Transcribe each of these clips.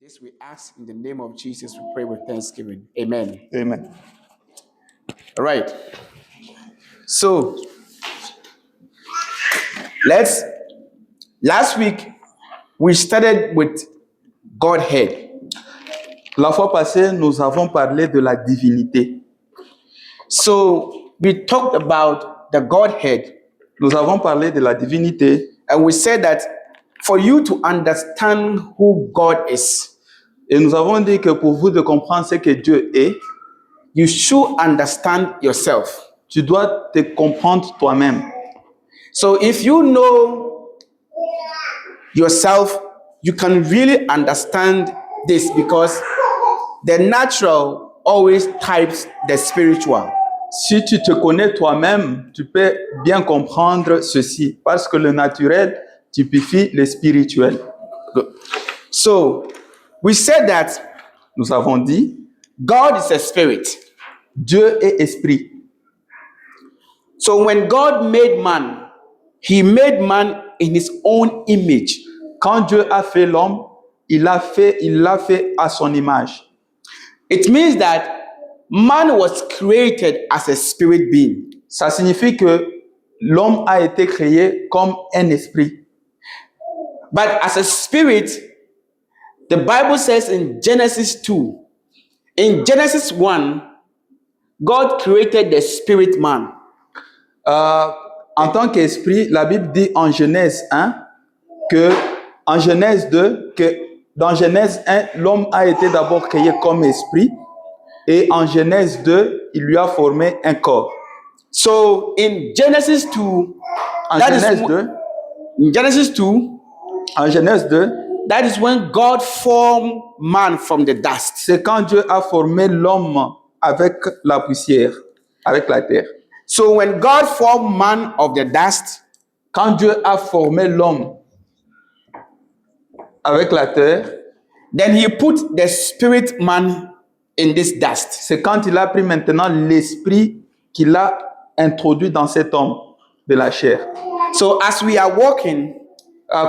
This we ask in the name of Jesus. We pray with thanksgiving. Amen. Amen. All right. So, last week, we started with Godhead. La fois passée, nous avons parlé de la divinité. So, we talked about the Godhead. Nous avons parlé de la divinité And we said that for you to understand who God is, et nous avons dit que pour vous de comprendre ce que Dieu est, you should understand yourself. tu dois te comprendre toi-même. So if you know yourself, you can really understand this because the natural always types the spiritual. Si tu te connais toi-même, tu peux bien comprendre ceci parce que le naturel typifie le spirituel. Good. So we said that Nous avons dit, God is a spirit. Dieu est esprit. So when God made man, he made man in his own image. Quand Dieu a fait l'homme, il l'a fait à son image. It means that man was created as a spirit being. Ça signifie que l'homme a été créé comme un esprit. But as a spirit, the Bible says in Genesis 2, in Genesis 1, God created the spirit man. En tant qu'esprit, la Bible dit en Genèse 1 que en Genèse 2 que dans Genèse 1, l'homme a été d'abord créé comme esprit et en Genèse 2, il lui a formé un corps. So in Genesis 2, En that is Genèse wh- 2, in Genesis 2, en Genèse 2, that is when God formed man from the dust. c'est quand Dieu a formé l'homme avec la poussière, avec la terre. So when God formed man of the dust, Quand Dieu a formé l'homme avec la terre, then he put the spirit man in this dust. c'est quand il a pris maintenant l'esprit qu'il a introduit dans cet homme de la chair. So as we are walking,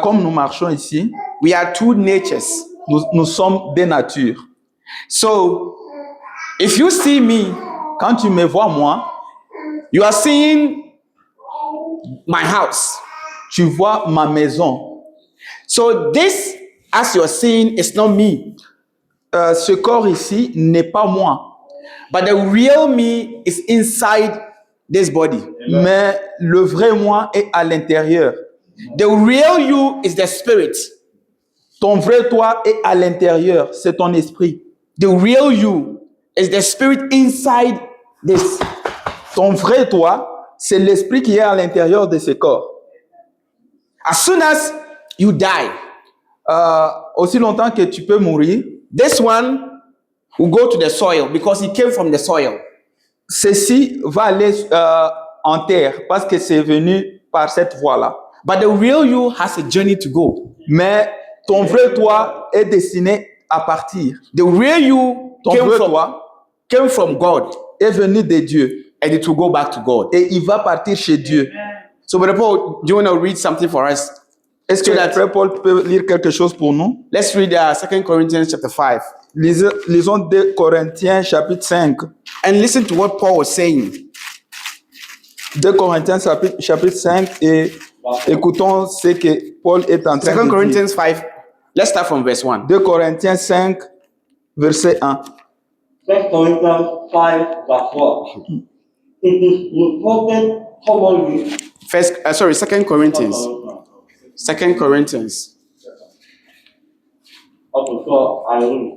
Comme nous marchons ici, we are two natures. nous sommes des natures. So if you see me, Quand tu me vois, moi, you are seeing my house. tu vois ma maison. So this, as you're seeing, is not me. Ce corps ici n'est pas moi, But the real me is inside this body. mais le vrai moi est à l'intérieur. The real you is the spirit. Ton vrai toi est à l'intérieur, c'est ton esprit. The real you is the spirit inside this. Ton vrai toi, c'est l'esprit qui est à l'intérieur de ce corps. As soon as you die, Aussi longtemps que tu peux mourir, this one will go to the soil because he came from the soil. ceci va aller en terre parce que c'est venu par cette voie-là. But the real you has a journey to go. Mais ton vrai toi est destiné à partir. The real you Ton came vrai from, toi came from God, est venu de Dieu and it will go back to God. et il va partir chez Dieu. So, Brother Paul, do you want to read something for us? Est-ce que So that- Frère Paul peut lire quelque chose pour nous? Let's read 2 Corinthians chapter 5 Lisons 2 Corinthiens chapitre 5. and listen to what Paul was saying. 2 Corinthiens chapitre 5 et écoutons ce que Paul est en train 2 de dire. Corinthians 5, let's start from verse 1. 2 Corinthiens 5, verset 1. 2 Corinthians 5, verse 1. It is reported commonly. 2 Corinthians. 2 Corinthians. Okay, so I read.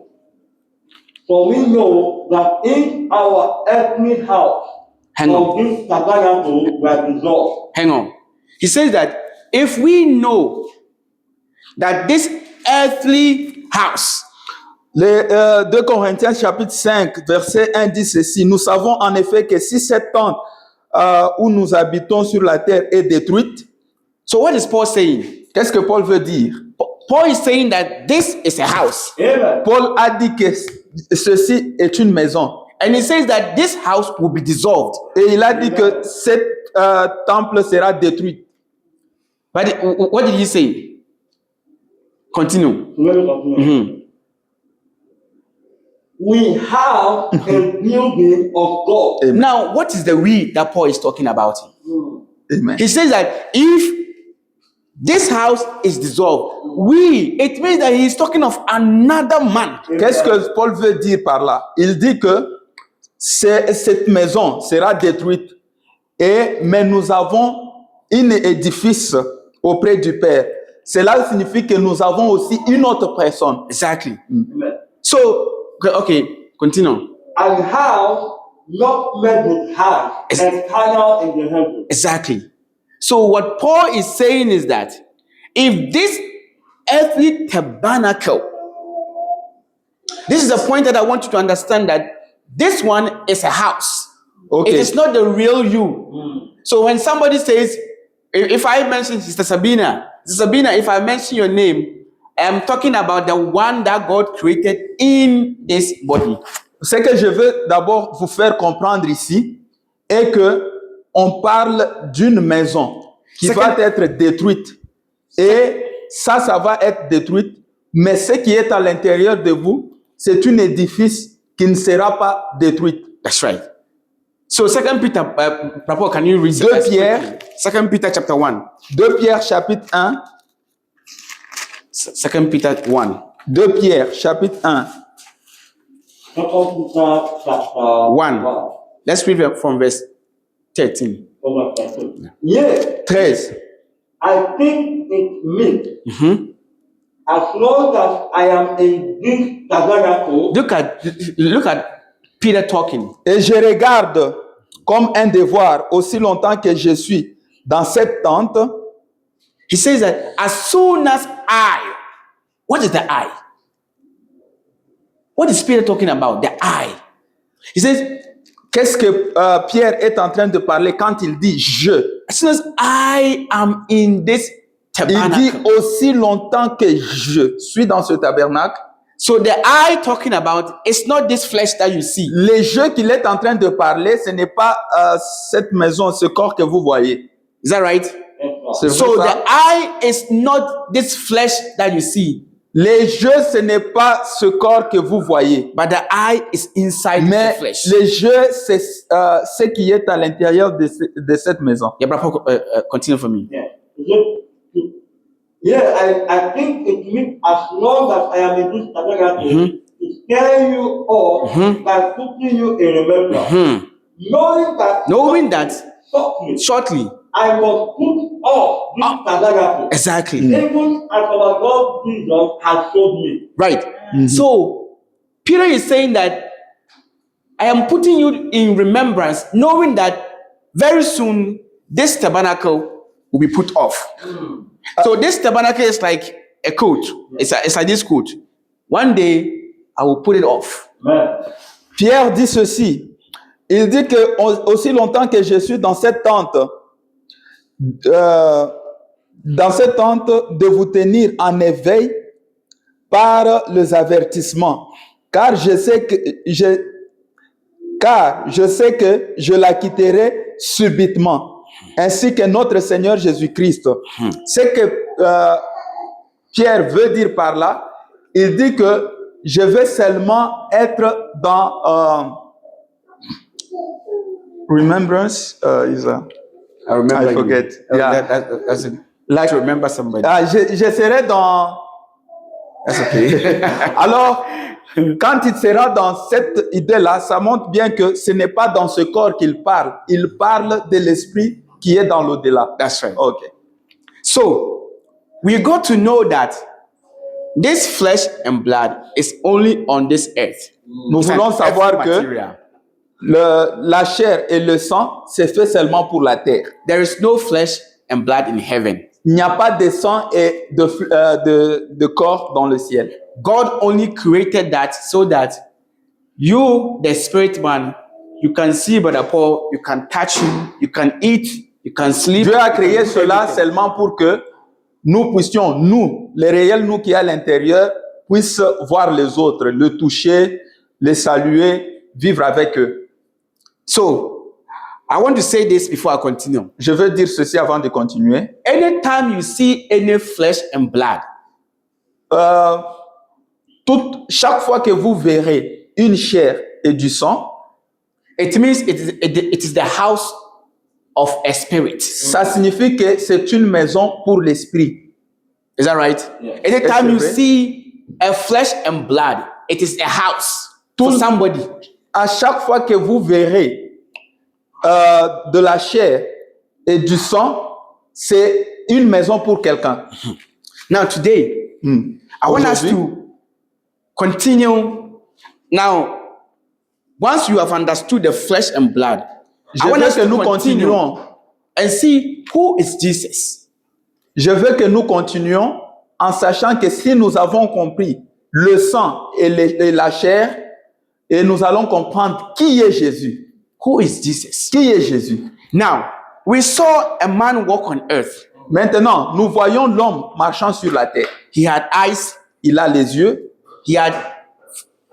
For we know that in our earthly house, Hang on. of this tabernacle were dissolved. Hang on. He says that if we know that this earthly house, Les 2 Corinthiens chapitre 5, verset 1 dit ceci. Nous savons en effet que si cette tente où nous habitons sur la terre est détruite, so what is Paul saying? qu'est-ce que Paul veut dire? Paul is saying that this is a house. Amen. Paul a dit que ceci est une maison. And he says that this house will be dissolved. Et il a dit que cet temple sera détruit. But what did he say? Continue. Let me continue. we have a building of God. Amen. Now, what is the we that Paul is talking about? Amen. He says that if this house is dissolved, it means that he is talking of another man. Qu'est-ce que Paul veut dire par là? Il dit que cette maison sera détruite, mais nous avons un édifice auprès du Père. Cela signifie que nous avons aussi une autre personne. Exactly. Amen. So, okay, continue. And how not made with hands, eternal in the heaven. Exactly. So what Paul is saying is that if this earthly tabernacle, this is the point that I want you to understand, that this one is a house. Okay. It is not the real you. So when somebody says, if I mention Sister Sabina, if I mention your name, I am talking about the one that God created in this body. Ce que je veux d'abord vous faire comprendre ici est que on parle d'une maison qui C'est va que- être détruite. Et ça va être détruite. Mais ce qui est à l'intérieur de vous, c'est un édifice qui ne sera pas détruit. That's right. So 2 Peter, Papa, can you read 2 Pierre. 2 Peter chapter 1. 2 Pierre chapitre 1. 2 Peter 1. 2 Pierre chapitre 1. 2 Peter chapter 1. Let's read from verse 13. Over 13. Yea, 13. I think it meet, Mhm. as long as I am in this tabernacle, Look at Peter talking. Et je regarde comme un devoir aussi longtemps que je suis dans cette tente. He says that as soon as what is the I? What is Peter talking about? The I. He says, Qu'est-ce que Pierre est en train de parler quand il dit je? as soon as I am in this Il dit tabernacle. aussi longtemps que je suis dans ce tabernacle. So the I talking about is not this flesh that you see. Les jeux qu'il est en train de parler, ce n'est pas cette maison, ce corps que vous voyez. Is that right? C'est So vrai, ça? the I is not this flesh that you see, Les jeux, ce n'est pas ce corps que vous voyez. but the I is inside Mais the flesh. les jeux, c'est ce qui est à l'intérieur de cette maison. Yeah, Papa, continue for me. I think it means as long as I am in this tabernacle, to scare you all by putting you in remembrance. Knowing that shortly, Shortly, I must put off this tabernacle, exactly. even as our Lord Jesus has told me. Right. So Peter is saying that I am putting you in remembrance, knowing that very soon this tabernacle will be put off. So this tabernacle is like a coat. It's like this coat. One day I will put it off. Amen. Pierre dit ceci. Il dit que aussi longtemps que je suis dans cette tente, de vous tenir en éveil par les avertissements, car je sais que je la quitterai subitement, ainsi que notre Seigneur Jésus-Christ. Ce que Pierre veut dire par là, il dit que je vais seulement être dans remembrance is a I remember. I forget. You. Yeah. That's it. Like- to remember somebody. je serai dans That's okay. alors quand il sera dans cette idée-là, ça montre bien que ce n'est pas dans ce corps qu'il parle, il parle de l'esprit qui est dans l'au-delà. That's right. OK. So we got to know that this flesh and blood is only on this earth. Nous It's an voulons savoir earthly que material. la chair et le sang, c'est fait seulement pour la terre. There is no flesh and blood in heaven. Il n'y a pas de sang et de corps dans le ciel. God only created that so that you, the spirit man, you can see Brother Paul, you can touch him, you can eat, you can sleep. Dieu a créé you can do cela everything. seulement pour que nous puissions, nous, les réels nous qui est à l'intérieur, puissent voir les autres, le toucher, les saluer, vivre avec eux. So, I want to say this before I continue. Je veux dire ceci avant de continuer. Anytime you see any flesh and blood, Chaque fois que vous verrez une chair et du sang, it means it is the house of a spirit. ça signifie que c'est une maison pour l'esprit. Is that right? Yeah. Anytime you Yes, sir. see a flesh and blood, it is a house for Tout- somebody. À chaque fois que vous verrez de la chair et du sang, c'est une maison pour quelqu'un. Now today, I want us Aujourd'hui, to continue. Now, once you have understood the flesh and blood, je I want veux us que to nous continue continuons. and see who is Jesus. Je veux que nous continuions en sachant que si nous avons compris le sang et la chair, et nous allons comprendre qui est Jésus. Who is Jesus? Qui est Jésus? Now, we saw a man walk on earth. Maintenant, nous voyons l'homme marchant sur la terre. He had eyes, Il a les yeux, he had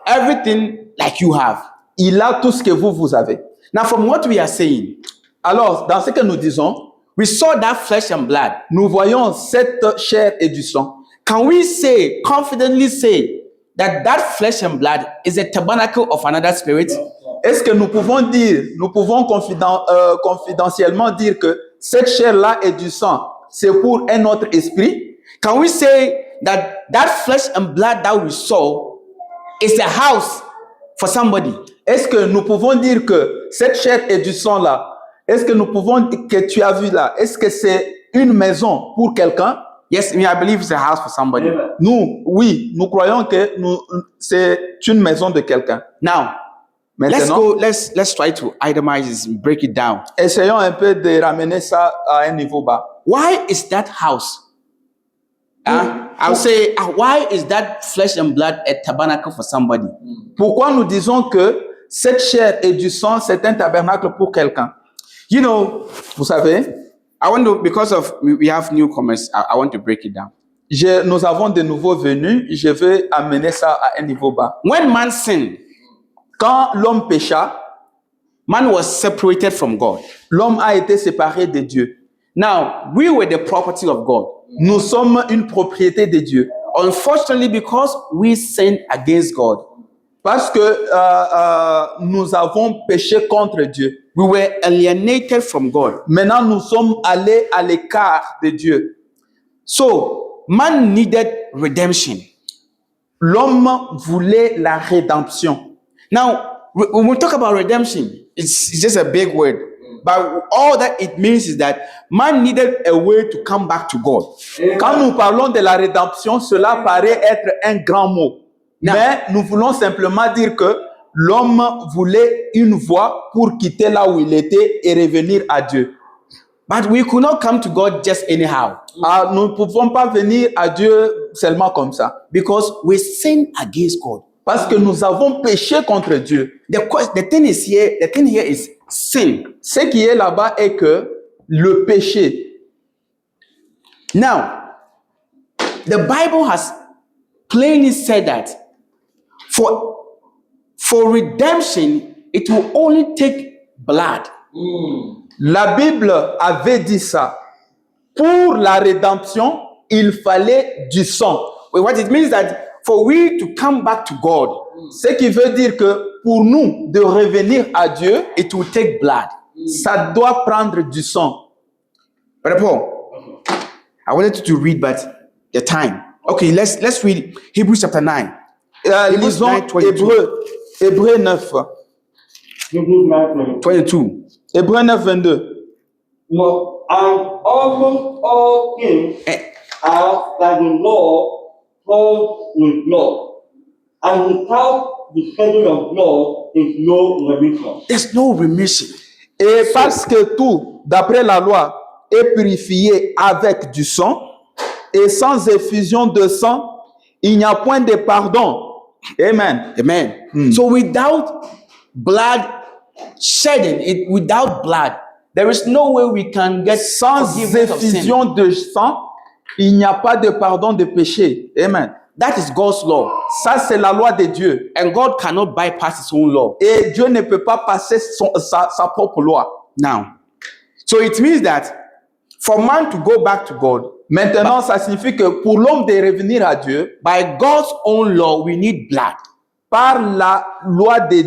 everything like you have. il a tout ce que vous avez. Now, from what we are saying, Alors, dans ce que nous disons, we saw that flesh and blood. nous voyons cette chair et du sang. Can we say, confidently say, that that flesh and blood is a tabernacle of another spirit? Est-ce que nous pouvons dire, nous pouvons confidentiellement dire que cette chair-là et du sang, c'est pour un autre esprit? Can we say that that flesh and blood that we saw is a house for somebody? Est-ce que nous pouvons dire que cette chair et du sang-là, est-ce que nous pouvons dire que tu as vu là, est-ce que c'est une maison pour quelqu'un? Yes, I believe it's a house for somebody. Amen. Nous, oui, nous croyons que c'est une maison de quelqu'un. Now, Maintenant, let's try to itemize this and break it down. essayons un peu de ramener ça à un niveau bas. Why is that house? I'll say, why is that flesh and blood a tabernacle for somebody? Pourquoi nous disons que cette chair et du sang, c'est un tabernacle pour quelqu'un? You know, Vous savez, I want to, because of we have newcomers, I want to break it down. nous avons de nouveaux venus, je vais amener ça à un niveau bas. When man sinned, Quand l'homme pécha, man was separated from God. l'homme a été séparé de Dieu. Now, we were the property of God. Nous sommes une propriété de Dieu. Unfortunately, because we sinned against God, Parce que nous avons péché contre Dieu. we were alienated from God. Maintenant, nous sommes allés à l'écart de Dieu. So, man needed redemption. L'homme voulait la rédemption. Now, when we talk about redemption, it's just a big word. But all that it means is that man needed a way to come back to God. Quand nous parlons de la rédemption, cela paraît être un grand mot. Non. Mais nous voulons simplement dire que l'homme voulait une voie pour quitter là où il était et revenir à Dieu. But we could not come to God just anyhow Ah, nous ne pouvons pas venir à Dieu seulement comme ça. because we sinned against God. Parce que nous avons péché contre Dieu. The thing here is sin. Ce qui est là-bas est que le péché. Now, the Bible has plainly said that for redemption, it will only take blood. La Bible avait dit ça. Pour la rédemption, il fallait du sang. What it means that for we to come back to God, Ce qui veut dire que pour nous de revenir à Dieu, it will take blood. ça doit prendre du sang. Brother Paul, I wanted you to read, but the time. Okay, let's read Hebrews chapter 9. Hebrews Lisons 9:22. Hébreux 9. Hebrews 9:22. 22. Hébreux 9, 22. No, and almost all things Eh, are by the law told with blood, and without the shedding of blood is no remission. There's no remission. Et parce que tout, d'après la loi, est purifié avec du sang, et sans effusion de sang, il n'y a point de pardon. Amen. Amen. So without blood shedding, without blood, there is no way we can get Sans forgiveness of sin. effusion de sang, il n'y a pas de pardon de péché. Amen. That is God's law. Ça, c'est la loi de Dieu. And God cannot bypass his own law. Et Dieu ne peut pas passer sa propre loi. Now, so it means that for man to go back to God, Maintenant, ça signifie que pour l'homme de revenir à Dieu, by God's own law, we need blood. par la loi de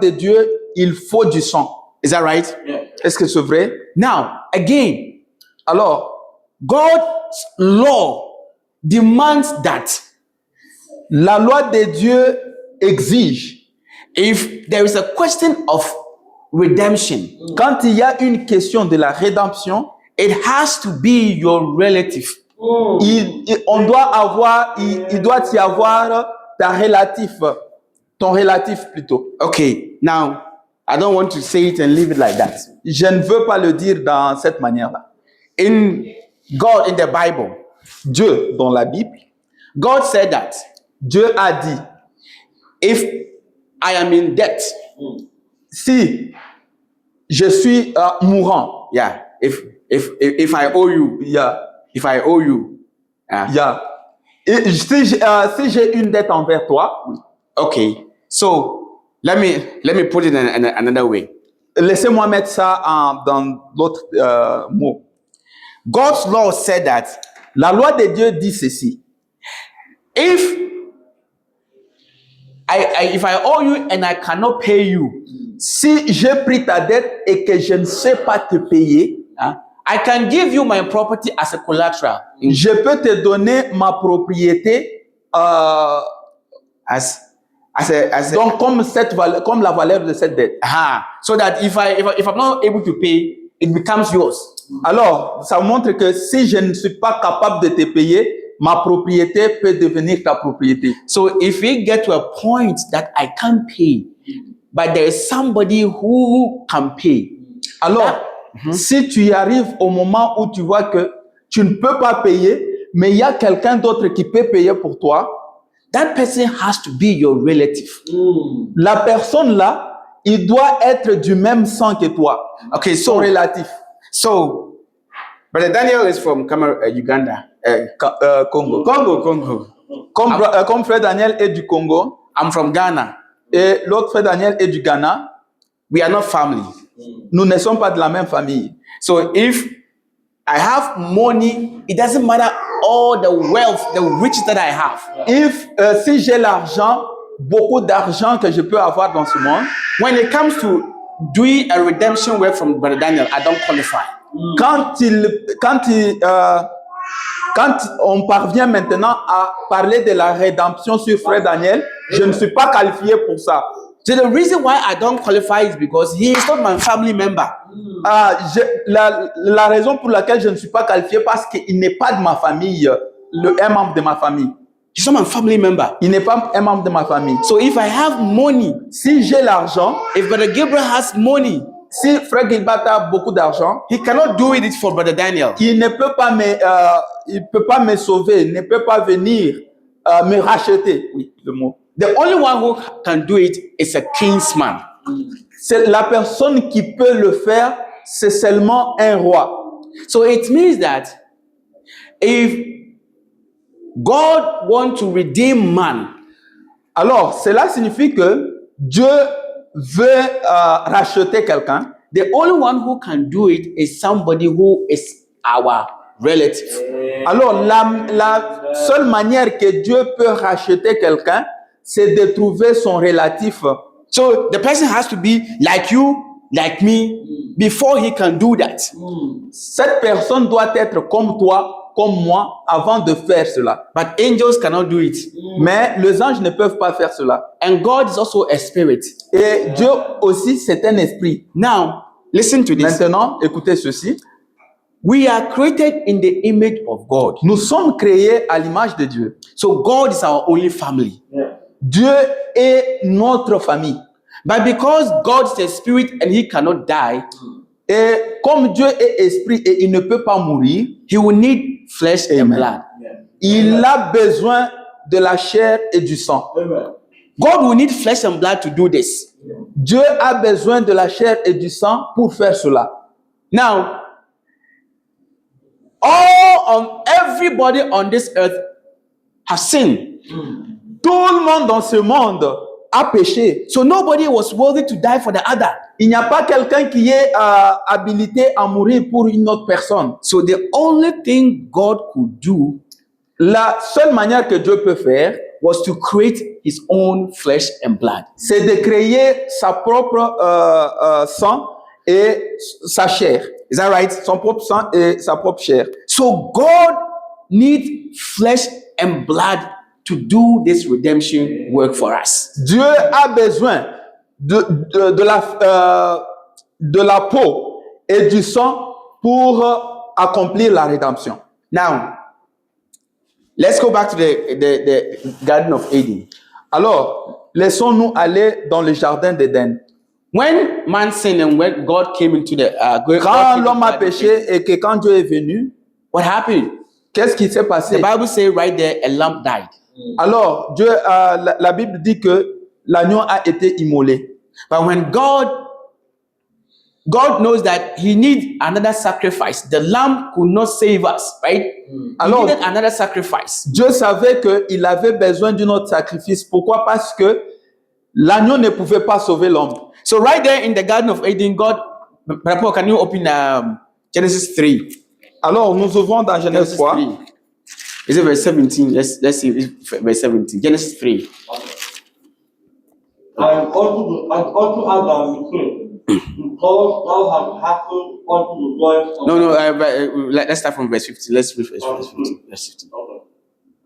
Dieu, il faut du sang. Is that right? Est-ce que c'est vrai? Now, again, Alors, God's law demands that la loi de Dieu exige, if there is a question of redemption, quand il y a une question de la rédemption, it has to be your relative. il doit y avoir ton relatif plutôt. Okay, now, I don't want to say it and leave it like that. Je ne veux pas le dire dans cette manière-là. In God, in the Bible, Dieu, dans la Bible, God said that Dieu a dit, if I am in debt, si je suis mourant, yeah, if I owe you, if I owe you, et si j'ai une dette envers toi, okay, so let me put it in another way. Laissez-moi mettre ça dans l'autre mot. God's law said that La loi de Dieu dit ceci. if I owe you and I cannot pay you, Si j'ai pris ta dette et que je ne sais pas te payer, I can give you my property as a collateral, je peux te donner ma propriété as a donc comme la valeur de cette dette. so that if I'm not able to pay, it becomes yours. Alors, ça montre que si je ne suis pas capable de te payer, ma propriété peut devenir ta propriété. So if we get to a point that I can't pay, but there is somebody who can pay, Alors, si tu y arrives au moment où tu vois que tu ne peux pas payer, mais il y a quelqu'un d'autre qui peut payer pour toi, that person has to be your relative. la personne là, il doit être du même sang que toi. Okay, Son so relatif. so Brother Daniel is from Uganda, Congo. Congo. Comme frère Daniel est du Congo I'm from Ghana. et l'autre frère Daniel est du Ghana, We are not family. nous ne sommes pas de la même famille. So if I have money, it doesn't matter all the wealth, the riches that I have. Si j'ai l'argent, beaucoup d'argent que je peux avoir dans ce monde, When it comes to doing a redemption work from Brother Daniel, I don't qualify. quand on parvient maintenant à parler de la rédemption sur frère Daniel, je ne suis pas qualifié pour ça. So the reason why I don't qualify is because he is not my family member. La raison pour laquelle je ne suis pas qualifié, parce qu'il n'est pas de ma famille, un membre de ma famille. He's not my family member. Il n'est pas un membre de ma famille. So if I have money, Si j'ai l'argent, if Brother Gabriel has money, si frère Gilbert a beaucoup d'argent, he cannot do it for Brother Daniel. il ne peut pas me sauver, il ne peut pas venir me racheter. Oui, le mot. The only one who can do it is a kinsman. C'est la personne qui peut le faire, c'est seulement un roi. So it means that if God wants to redeem man, Alors, cela signifie que Dieu veut racheter quelqu'un. the only one who can do it is somebody who is our relative. Alors, la seule manière que Dieu peut racheter quelqu'un, c'est de trouver son relatif. So the person has to be like you, like me, before he can do that. Cette personne doit être comme toi, comme moi, avant de faire cela. But angels cannot do it. Mais les anges ne peuvent pas faire cela. And God is also a spirit. Et Dieu aussi, c'est un esprit. Now, listen to this. Maintenant, écoutez ceci. We are created in the image of God. Nous sommes créés à l'image de Dieu. So God is our only family. Dieu est notre famille. But because God is a spirit and he cannot die, Et comme Dieu est esprit et il ne peut pas mourir, he will need flesh and Amen. blood. il a besoin de la chair et du sang. God will need flesh and blood to do this. Dieu a besoin de la chair et du sang pour faire cela. Now, everybody on this earth has sinned. Tout le monde dans ce monde a péché. So nobody was worthy to die for the other. Il n'y a pas quelqu'un qui est habilité à mourir pour une autre personne. So the only thing God could do La seule manière que Dieu peut faire, was to create his own flesh and blood. C'est de créer sa propre sang et sa chair. Is that right? Son propre sang et sa propre chair. So God needs flesh and blood to do this redemption work for us. Dieu a besoin de la peau et du sang pour accomplir la rédemption. Now, let's go back to the Garden of Eden. Alors, laissons-nous aller dans le jardin d'Éden. When man sinned and when God came into the Quand l'homme a péché et que quand Dieu est venu, what happened? qu'est-ce qui s'est The passé? Bible says right there, a lamb died. Alors, la Bible dit que l'agneau a été immolé. But when God knows that he needs another sacrifice. The lamb could not save us, right? He Alors, needed another sacrifice. Dieu savait qu'il avait besoin d'un autre sacrifice. Pourquoi? Parce que l'agneau ne pouvait pas sauver l'homme. So right there in the Garden of Eden, God, Brother Paul, can you open Genesis 3? Alors, nous ouvrons dans Genèse 3. 3. Is it verse 17? Let's see if it's verse 17. Genesis 3. And unto Adam he said, because thou hast hearkened unto the voice of No, let's start from verse 15. Let's read verse 15. Verse 15. Okay.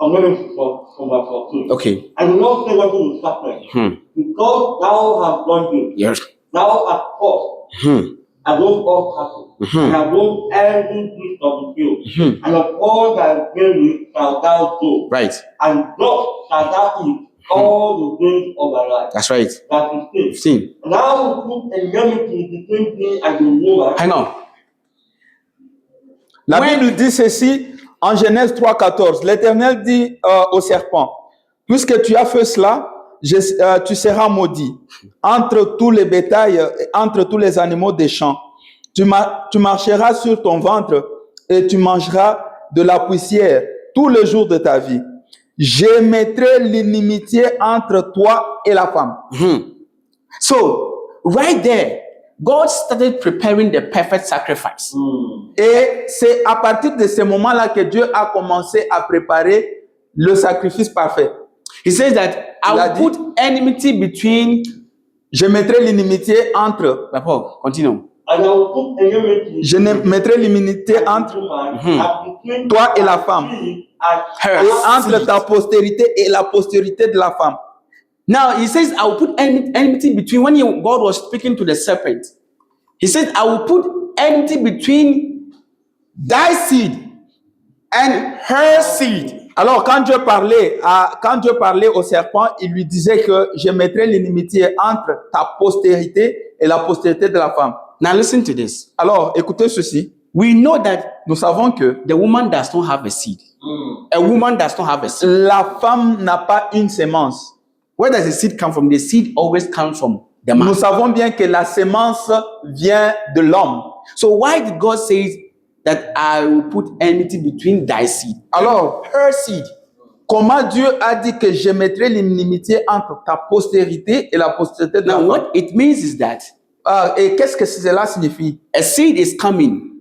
I'm going to from verse 14. Okay. And the Lord said unto the serpent, because thou hast done this, Yes. thou hast fought against all cattle, and against every beast of the field, and upon thy belly shalt thou go, Right. and thus shalt thou eat all the days of thy life. That's right. That is 15. it. And I will put enmity between thee and the woman. Hang on. La Ouais. Bible dit ceci en Genèse 3,14. L'Éternel dit au serpent, puisque tu as fait cela, tu seras maudit entre tous les bétails, entre tous les animaux des champs. Tu marcheras sur ton ventre et tu mangeras de la poussière tous les jours de ta vie. Je mettrai l'inimitié entre toi et la femme. So, right there, God started preparing the perfect sacrifice. Et c'est à partir de ce moment-là que Dieu a commencé à préparer le sacrifice parfait. He says that I Il a will dit- put enmity between. Je mettrai l'inimitié entre. Brother Paul, continue. And I will put enmity Je mettrai l'inimitié between entre the woman and between toi et la femme. thee and Her et entre seed. ta postérité et la postérité de la femme. Now he says, I will put enmity between. When God was speaking to the serpent, he said, I will put enmity between thy seed and her seed. Alors quand Dieu parlait au serpent, il lui disait que je mettrai l'inimitié entre ta postérité et la postérité de la femme. Now listen to this. Alors écoutez ceci. We know that Nous savons que the woman does not have a seed. A woman does not have a seed. la femme n'a pas une sémence. Where does the seed come from? The seed always comes from the man. Nous savons bien que la sémence vient de l'homme. So why did God say that I will put enmity between thy seed? Alors, Her seed. comment Dieu a dit que je mettrai l'inimitié entre ta postérité et la postérité de la Now femme? what it means is that Et qu'est-ce que cela signifie? a seed is coming.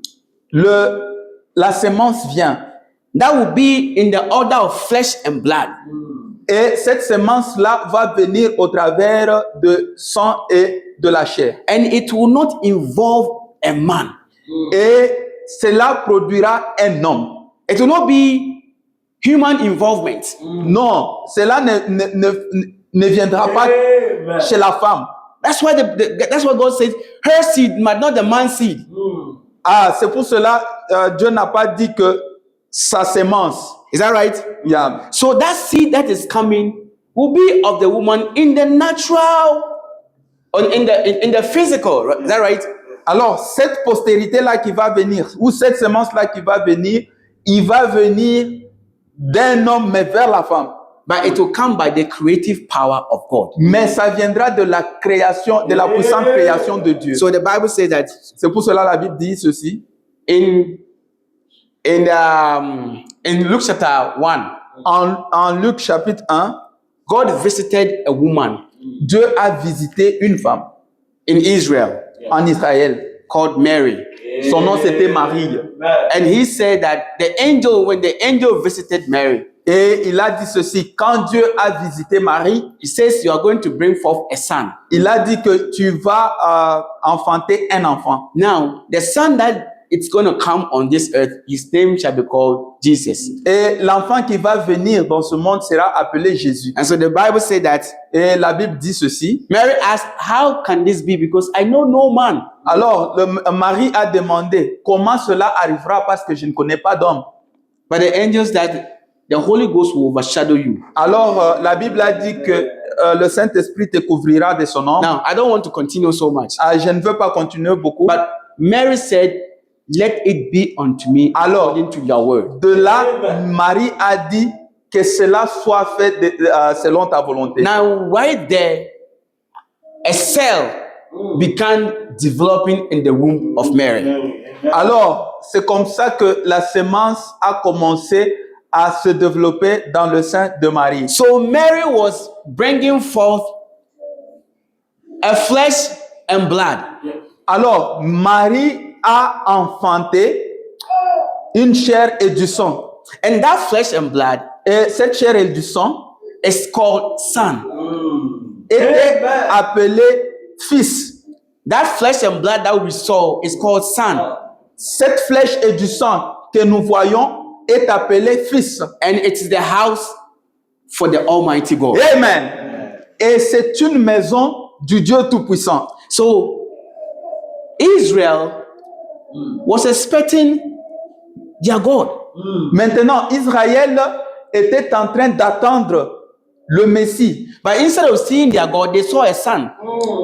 La sémence vient. That will be in the order of flesh and blood. Et cette sémence-là va venir au travers de sang et de la chair. And it will not involve a man. Et cela produira un homme. It will not be human involvement. Non, cela ne viendra pas Amen. chez la femme. That's why that's what God says. Her seed, but not the man's seed. Ah, c'est pour cela Dieu n'a pas dit que sa sémence. Is that right? Yeah. So that seed that is coming will be of the woman in the natural, or in the physical. Is that right? Alors, cette postérité-là qui va venir, ou cette sémence-là qui va venir, il va venir d'un homme, mais vers la femme. But it will come by the creative power of God. Mais ça viendra de la création, de la puissante création de Dieu. So the Bible says that C'est pour cela la Bible dit ceci. in Luke chapter 1, En Luc chapitre 1, God visited a woman Dieu a visité une femme in Israel en Israël. called Mary. Son nom c'était Marie. And he said that when the angel visited Mary, Et il a dit ceci, quand Dieu a visité Marie, He says you are going to bring forth a son. il a dit que tu vas enfanter un enfant. Now, the son that it's going to come on this earth, his name shall be called Jesus. Et l'enfant qui va venir dans ce monde sera appelé Jésus. And so the Bible said that Et la Bible dit ceci. Mary asked, how can this be? Because I know no man. Alors, Marie a demandé, comment cela arrivera parce que je ne connais pas d'homme. But the angels that the Holy Ghost will overshadow you. Alors, la Bible a dit que le Saint-Esprit te couvrira de son ombre. Now, I don't want to continue so much. Je ne veux pas continuer beaucoup. But Mary said, let it be unto me Alors, according to your word. De là, Marie a dit que cela soit fait selon ta volonté. Now, right there, a cell began developing in the womb of Mary. Alors, c'est comme ça que la sémence a commencé à se développer dans le sein de Marie. So Mary was bringing forth a flesh and blood. Alors, Marie a enfanté une chair et du sang. And that flesh and blood Et cette chair et du sang is called son. était appelée fils. That flesh and blood that we saw is called son. Cette flèche et du sang que nous voyons est appelée fils. And it's the house for the Almighty God. Amen. Et c'est une maison du Dieu Tout-Puissant. So Israel was expecting their God. Maintenant, Israël était en train d'attendre le Messie. But instead of seeing their God, they saw a son.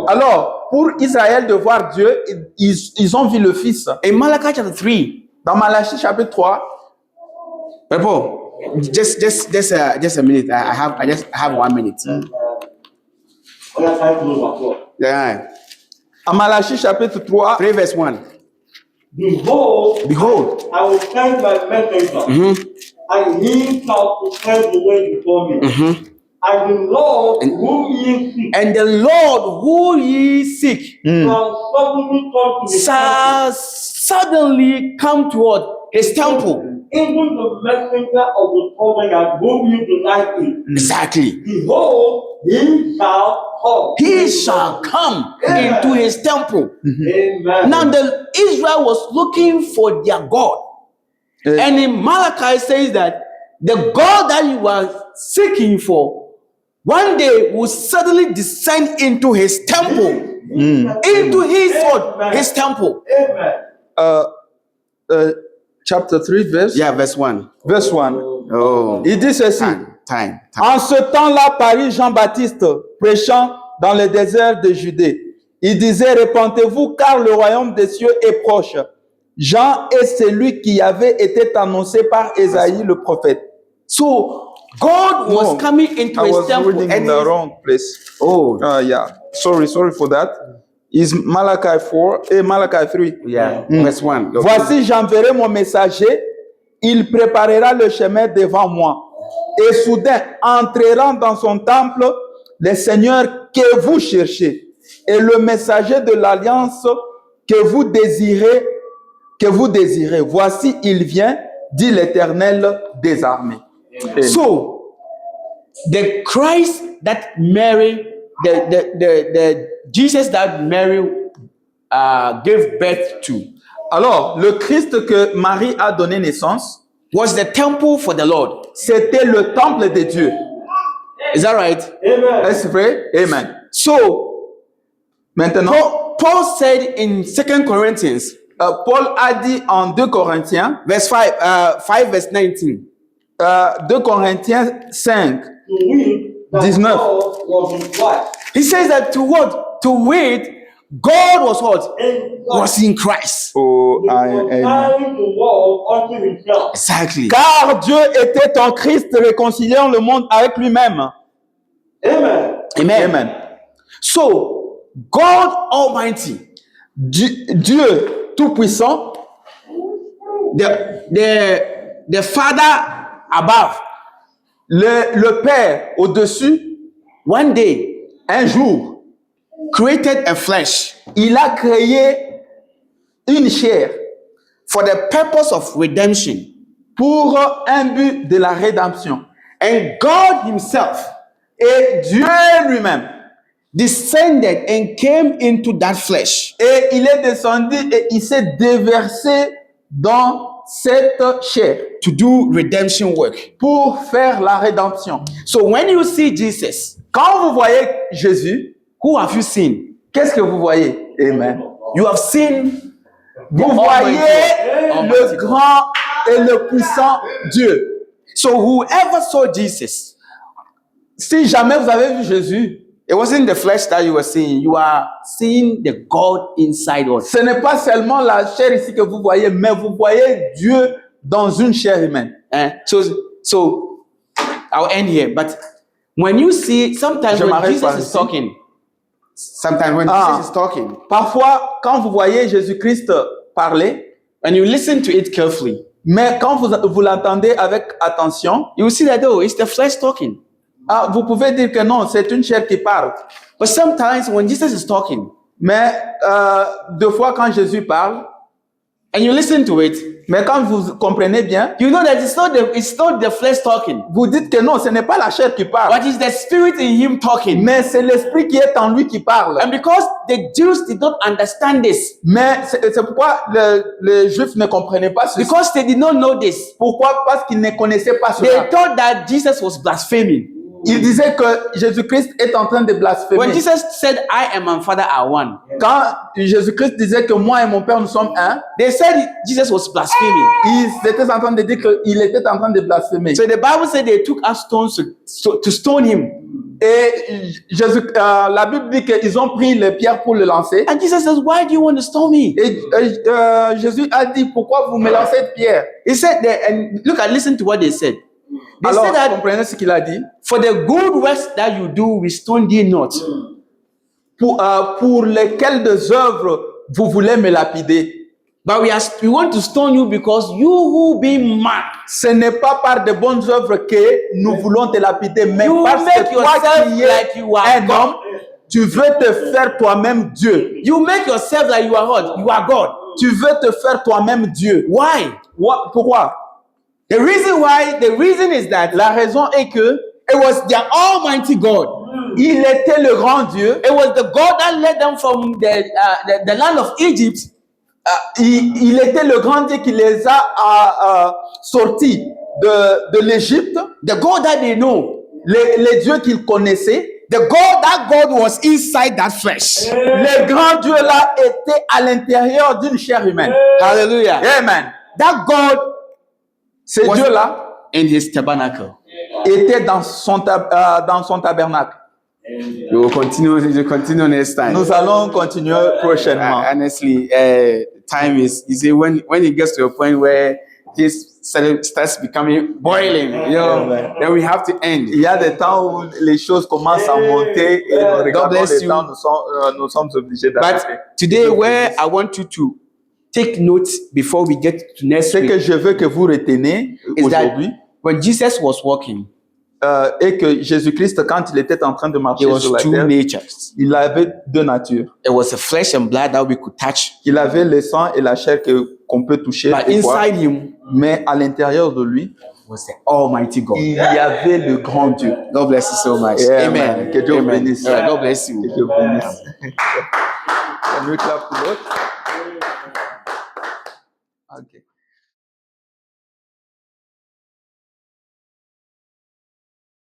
Alors, pour Israël de voir Dieu, ils ont vu le Fils. In Malachi chapter 3, Dans Malachie chapitre 3, Paul, just a minute. I just have 1 minute. Yeah. en Malachie chapitre 3, 3 verse 1. Behold, I will send my messenger, and he shall prepare the way before me. And the Lord whom ye seek and the Lord who ye seek shall suddenly come to his shall suddenly come toward his temple. temple. Even the messenger of the covenant whom you delight in. Exactly. Behold, he shall come. He shall come into his temple. Amen. Now the Israel was looking for their God. And in Malachi says that the God that you are seeking for one day will suddenly descend into his temple. Into his what? His temple. Amen. chapter 3, verse, Yeah, verse 1. verse 1. Oh, Il dit ceci. time. En ce temps-là, parut Jean-Baptiste prêchant dans le désert de Judée. Il disait, repentez-vous car le royaume des cieux est proche. Jean est celui qui avait été annoncé par Ésaïe le prophète. So God was No, coming into I his was temple. reading in And the wrong place. oh, Yeah. Sorry for that. Is Malachi 4 et Malachi 3. yeah, verse 1. Voici, j'enverrai mon messager, il préparera le chemin devant moi. Et soudain, entreront dans son temple les seigneurs que vous cherchez, et le messager de l'alliance que vous désirez. Voici, il vient, dit l'Éternel des armées. So the Christ that Mary, the Jesus that Mary gave birth to Alors, le Christ que Marie a donné naissance, was the temple for the Lord. c'était le temple de Dieu. Is that right? Amen. Est-ce vrai? Amen. So Maintenant, Paul said in 2 Corinthians, Paul a dit en 2 Corinthiens, verse 5 verse 19. 2 Corinthiens 5, To wit, that 19. God was in Christ. He says that to what? To wait, God was what? In Was in Christ. oh, He was carrying the world unto himself. Exactly. car Dieu était en Christ réconciliant le monde avec lui-même. Amen. Amen. So God Almighty, Dieu Tout-Puissant, the Father above, le Père au-dessus, one day un jour, created a flesh il a créé une chair for the purpose of redemption. pour un but de la rédemption. And God himself Et Dieu lui-même. descended and came into that flesh. Et il est descendu et il s'est déversé dans cette chair To do redemption work. pour faire la rédemption. So when you see Jesus, Quand vous voyez Jésus, who have you seen? qu'est-ce que vous voyez? Amen. You have seen Vous voyez le grand et le puissant Dieu. So whoever saw Jesus, Si jamais vous avez vu Jésus, it wasn't the flesh that you were seeing. You are seeing the God inside us. ce n'est pas seulement la chair ici que vous voyez, mais vous voyez Dieu dans une chair humaine. So I'll end here. But when you see, sometimes Je when m'arrête Jesus par is ici. talking, sometimes when Ah. Jesus is talking, Parfois, quand vous voyez Jésus-Christ parler, and you listen to it carefully, mais quand vous l'entendez avec attention, you will see that oh, it's the flesh talking. vous pouvez dire que non, c'est une chair qui parle. But sometimes when Jesus is talking, Mais deux fois quand Jésus parle, and you listen to it, mais quand vous comprenez bien, you know that it's not the flesh talking, vous dites que non, ce n'est pas la chair qui parle, but it's the spirit in him talking. mais c'est l'esprit qui est en lui qui parle. And because the Jews did not understand this, Mais c'est pourquoi les Juifs ne comprenaient pas ceci. because they did not know this, Pourquoi? Parce qu'ils ne connaissaient pas they cela. thought that Jesus was blaspheming. Ils disaient que Jésus-Christ est en train de blasphémer. When Jesus said, I and my Father are one, Quand Jésus-Christ disait que moi et mon Père nous sommes un, they said Jesus was blaspheming. ils étaient en train de dire qu'il était en train de blasphémer. So the Bible said they took up stones to stone him. Et la Bible dit qu'ils ont pris les pierres pour le lancer. And Jesus says, why do you want to stone me? Et Jésus a dit, pourquoi vous me lancez de pierres? He said that, and listen to what they said. They Alors, said that comprenez ce qu'il a dit. for the good works that you do, we stone thee not. Pour lesquelles des œuvres vous voulez me lapider. But we want to stone you because you who be mad, Ce n'est pas par de bonnes œuvres que nous voulons te lapider, mais you parce make que toi yourself qui es like you are un God. homme, tu veux te faire toi-même Dieu. You make yourself like you are God. You are God. Tu veux te faire toi-même Dieu. Why? Pourquoi? The reason is that La raison est que it was the Almighty God. il était le grand Dieu. It was the God that led them from the land of Egypt. Il était le grand Dieu qui les a sortis de l'Égypte. The God that they know. Les dieux qu'ils connaissaient. That God was inside that flesh. Le grand Dieu là était à l'intérieur d'une chair humaine. Hallelujah. Amen. That God Ce was Dieu là in his tabernacle. était dans son tabernacle. We will continue next time. Nous allons continuer prochainement. Honestly, time is, you see, when it gets to a point where this starts becoming boiling, then we have to end. Il y a des temps où les choses commencent à monter et nous regardons bless les you. temps, nous sommes obligés But d'arrêter. today, where I want you to take note before we get to next Ce que week je veux que vous reteniez is that aujourd'hui, when Jesus was walking, et que Jésus-Christ, quand il était en train de marcher there was sur la two terre, natures. il avait deux natures. It was a flesh and blood that we could touch, Il avait le sang et la chair qu'on peut toucher, but et voir. inside him Mais à l'intérieur de lui, was the Almighty God. il y avait le grand Dieu. God bless you so much. Yeah, Amen. man. Que Dieu vous Amen. bénisse. All right, God bless you. Que Dieu vous bénisse. On nous clappe pour l'autre. Ok.